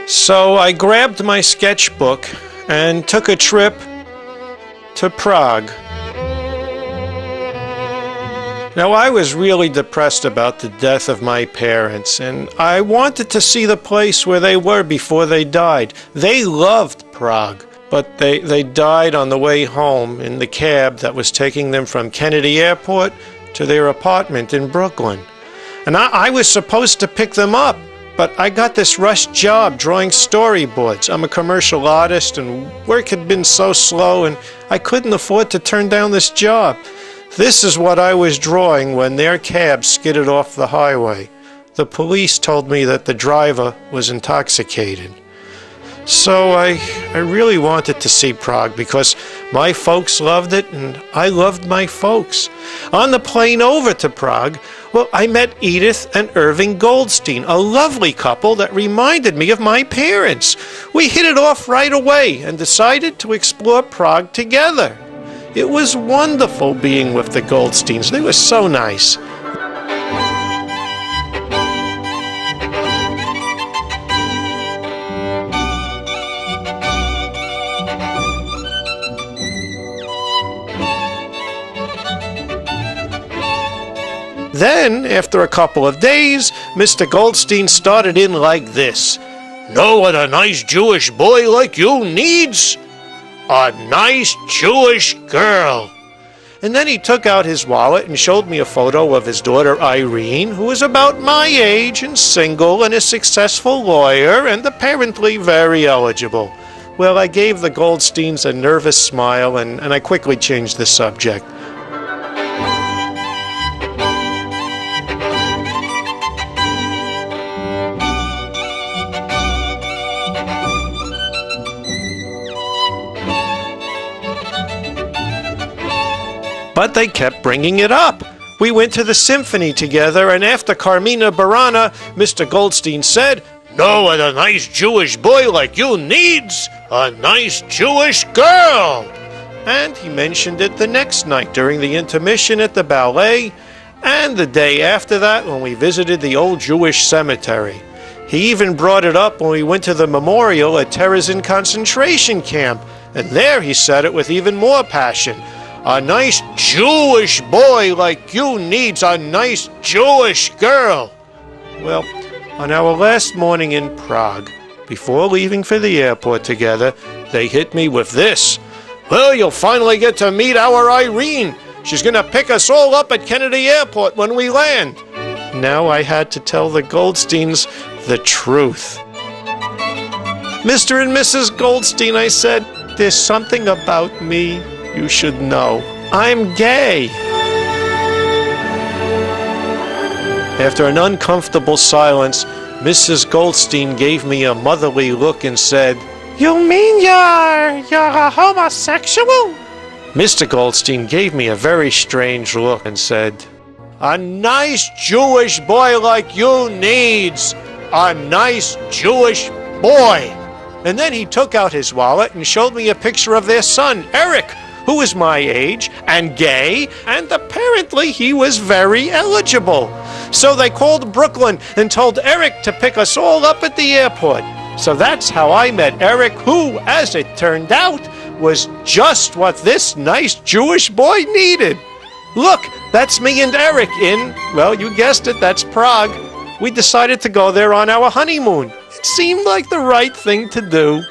So I grabbed my sketchbook and took a trip to Prague. Now, I was really depressed about the death of my parents, and I wanted to see the place where they were before they died. They loved Prague, but they died on the way home in the cab that was taking them from Kennedy Airport to their apartment in Brooklyn. And I was supposed to pick them up, but I got this rush job drawing storyboards. I'm a commercial artist, and work had been so slow, and I couldn't afford to turn down this job. This is what I was drawing when their cab skidded off the highway. The police told me that the driver was intoxicated. So I really wanted to see Prague because my folks loved it and I loved my folks. On the plane over to Prague, well, I met Edith and Irving Goldstein, a lovely couple that reminded me of my parents. We hit it off right away and decided to explore Prague together. It was wonderful being with the Goldsteins. They were so nice. Then, after a couple of days, Mr. Goldstein started in like this. "Know what a nice Jewish boy like you needs? A nice Jewish girl." And then he took out his wallet and showed me a photo of his daughter Irene, who was about my age and single and a successful lawyer and apparently very eligible. Well, I gave the Goldsteins a nervous smile and I quickly changed the subject. But they kept bringing it up. We went to the symphony together, and after Carmina Burana, Mr. Goldstein said, "Know what a nice Jewish boy like you needs? A nice Jewish girl!" And he mentioned it the next night during the intermission at the ballet, and the day after that when we visited the old Jewish cemetery. He even brought it up when we went to the memorial at Terezin concentration camp, and there he said it with even more passion. "A nice Jewish boy like you needs a nice Jewish girl." Well, on our last morning in Prague, before leaving for the airport together, they hit me with this. "Well, you'll finally get to meet our Irene. She's going to pick us all up at Kennedy Airport when we land." Now I had to tell the Goldsteins the truth. "Mr. and Mrs. Goldstein," I said, "there's something about me you should know. I'm gay." After an uncomfortable silence, Mrs. Goldstein gave me a motherly look and said, "You mean you're a homosexual?" Mr. Goldstein gave me a very strange look and said, "A nice Jewish boy like you needs a nice Jewish boy." And then he took out his wallet and showed me a picture of their son, Eric, who was my age and gay, and apparently he was very eligible. So they called Brooklyn and told Eric to pick us all up at the airport. So that's how I met Eric, who, as it turned out, was just what this nice Jewish boy needed. Look, that's me and Eric in, well, you guessed it, that's Prague. We decided to go there on our honeymoon. It seemed like the right thing to do.